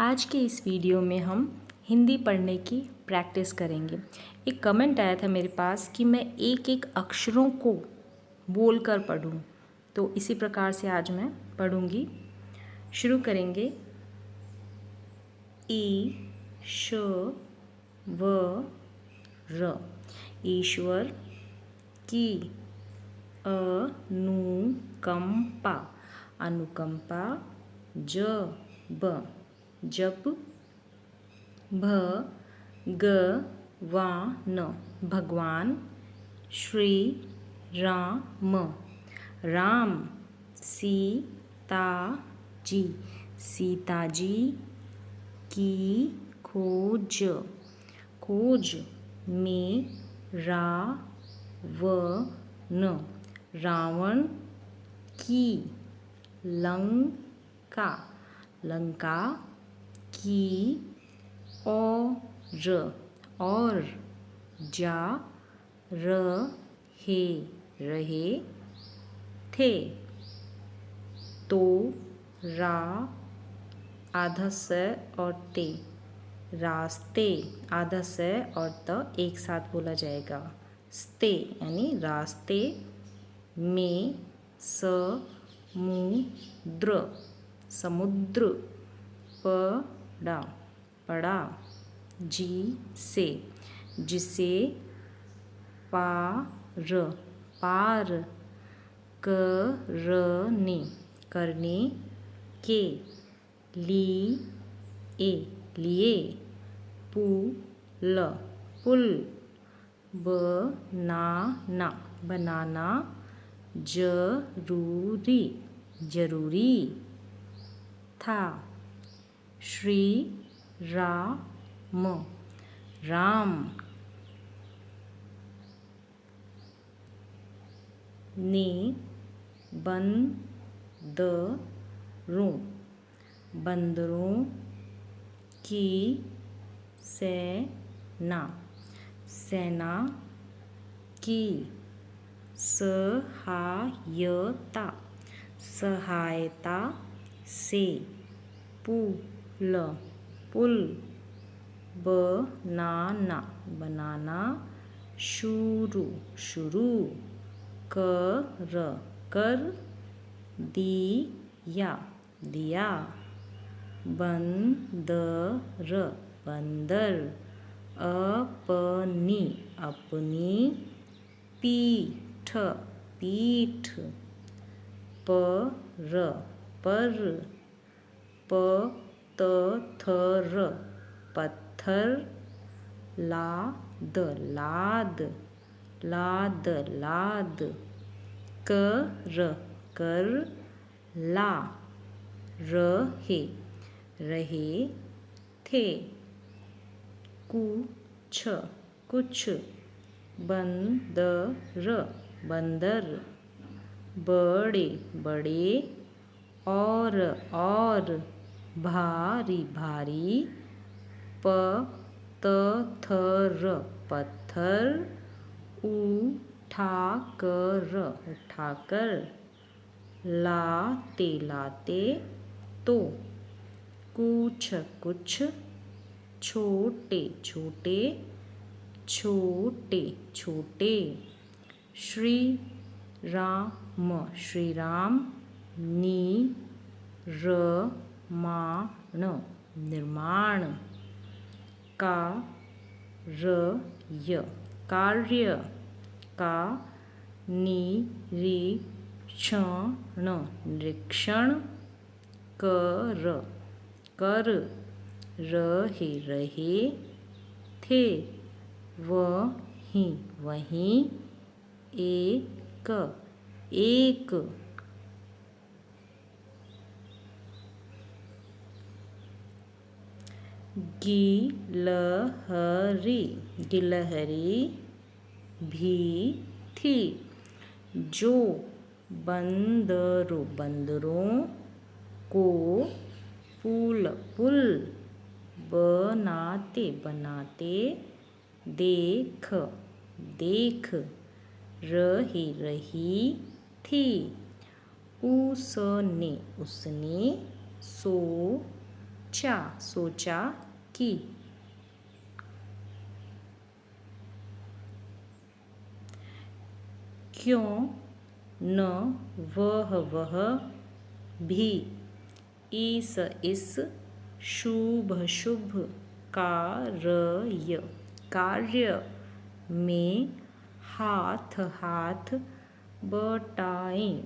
आज के इस वीडियो में हम हिंदी पढ़ने की प्रैक्टिस करेंगे। एक कमेंट आया था मेरे पास कि मैं एक एक अक्षरों को बोलकर पढूं, तो इसी प्रकार से आज मैं पढ़ूंगी। शुरू करेंगे। ई श व र, ईश्वर की। अनुकंपा, अनुकंपा। जब, जब। भगवान, भगवान। श्री राम, राम। सीता जी, सीता जी की खोज, खोज। में रावण, रावण की। लंका, लंका की। और जा रहे, रहे थे। तो आधा स और ते, रास्ते। आधा स और त एक साथ बोला जाएगा। स्ते यानी रास्ते में। समुद्र, समुद्र। पड़ा, पड़ा। जी से, जिसे। पार, पार। करने, करने के। लिए, लिए। पुल, पुल। बनाना, बनाना। जरूरी, जरूरी था। श्री राम, राम ने। बंदरों, बंदरों की। सेना, सेना की। सहायता, सहायता से। पुल, पुल। बनाना, बनाना। शुरू, शुरू। कर दिया, दिया। बंदर, बंदर। अपनी, अपनी। पीठ, पीठ। पर। पत्थर, पत्थर। लाद, लाद। लाद, लाद। कर। ला। रहे, रहे थे। कुछ, कुछ। बंदर, बंदर। बड़े, बड़े। और भारी, भारी। पत्थर, पत्थर। उठाकर, उठाकर। लाते, लाते। तो। कुछ, कुछ। छोटे, छोटे। छोटे, छोटे। श्री राम, श्री राम। निर्माण, निर्माण। कार्य, कार्य का। निरीक्षण, निरीक्षण। कर, कर। रहे, रहे थे। वहीं, वहीं। एक, एक। गिलहरी, गिलहरी भी थी। जो बंदरों, बंदरों को। पुल, पुल। बनाते, बनाते। देख, देख रही, रही थी। उसने, उसने। सो चा सोचा कि, क्यों न वह भी, इस इस शुभ शुभ कार्य में हाथ हाथ बटाएं,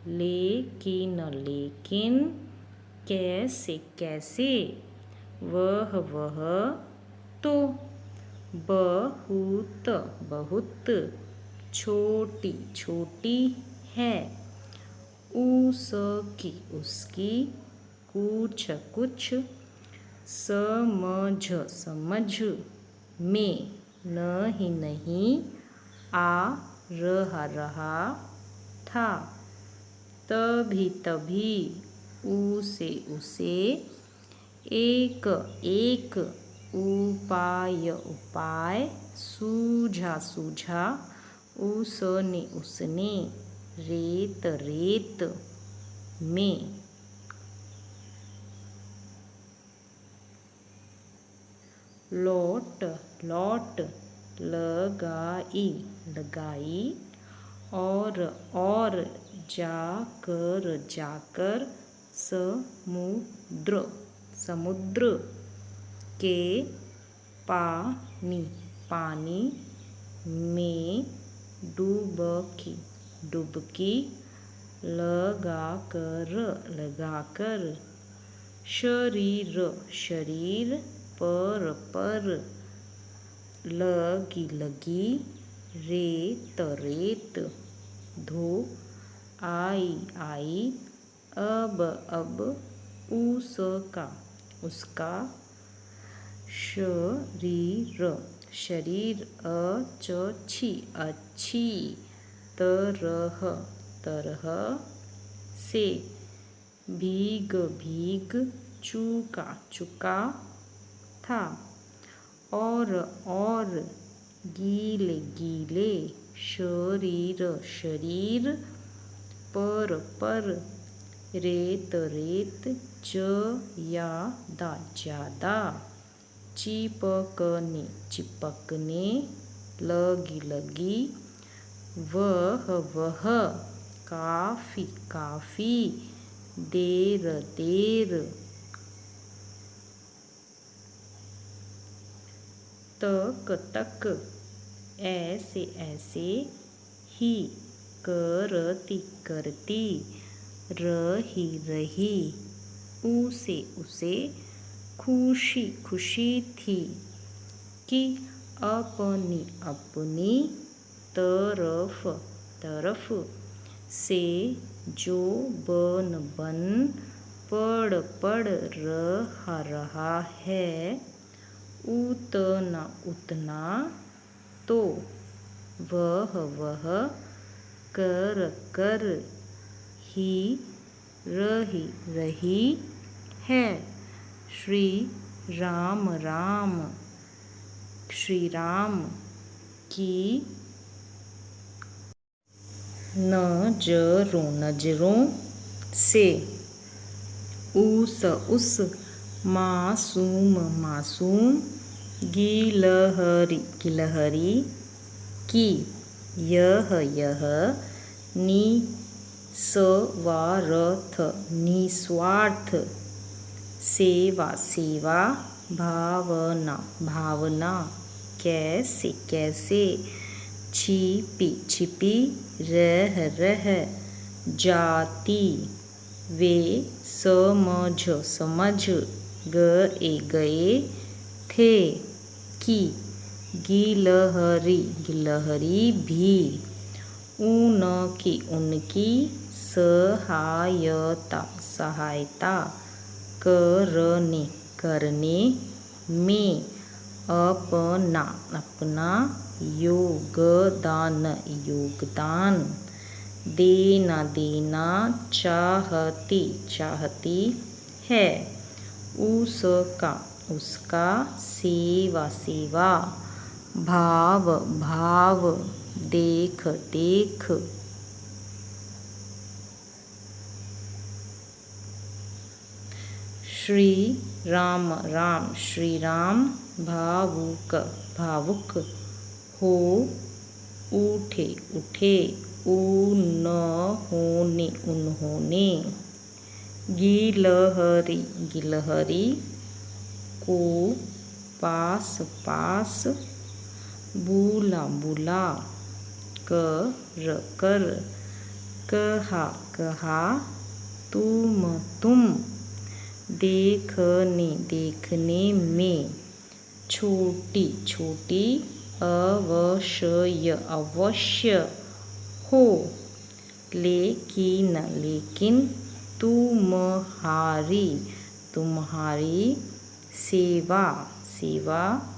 लेकिन कैसे वह तो बहुत छोटी है, उसकी कुछ समझ में नहीं आ रहा था। तभी उसे एक उपाय सूझा। उसने रेत में लौट लगाई और जाकर समुद्र के पानी में डुबकी लगाकर शरीर पर लगी रेत धो आई। अब उसका शरीर अच्छी तरह से भीग चुका था और गीले शरीर पर रेत ज्यादा चिपकने लगी। वह काफी देर तक ऐसे ही करती रही। उसे खुशी थी कि अपनी तरफ से जो बन पड़ रहा है उतना तो वह कर ही रही है। श्री राम की नजरों से उस मासूम गिलहरी की यह निस्वार्थ सेवा भावना कैसे छिपी रह जाती। वे समझ गए थे कि गिलहरी भी उनकी सहायता करने में अपना योगदान देना चाहती है। उसका सेवा भाव देख श्री राम राम श्री राम। भावुक भावुक। हो उठे उठे उन्होंने उन्होंने। गिलहरी गिलहरी। को पास पास। बुला बुला। कर कर। कहा कहा। तुम देखने देखने में। छोटी छोटी। अवश्य अवश्य। हो लेकिन लेकिन। तुम्हारी तुम्हारी। सेवा सेवा।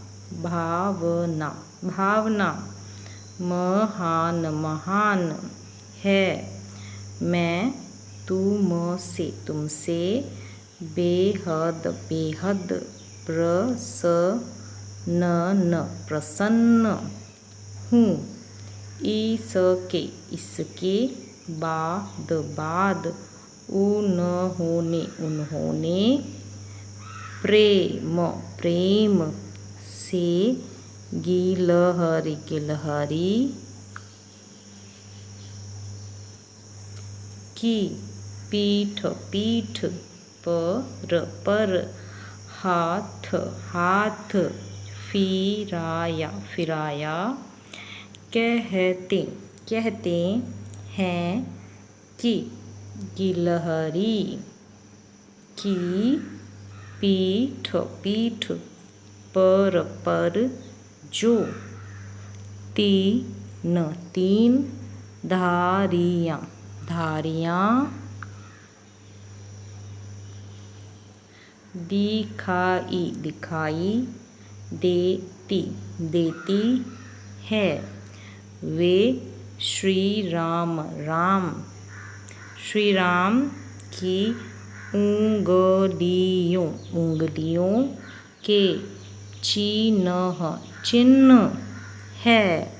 भावना भावना। महान महान। है मैं तुमसे तुमसे। बेहद बेहद। प्रसन्न प्रसन्न हूँ। इसके बाद बाद। उन्होंने उन्होंने। प्रेम प्रेम से। गिलहरी गिलहरी। की पीठ पीठ। पर हाथ हाथ। फिराया फिराया। कहते कहते हैं कि गिलहरी की पीठ पीठ पर जो तीन धारियाँ दिखाई देती है। वे श्री राम की उंगलियों के चिन्ह है।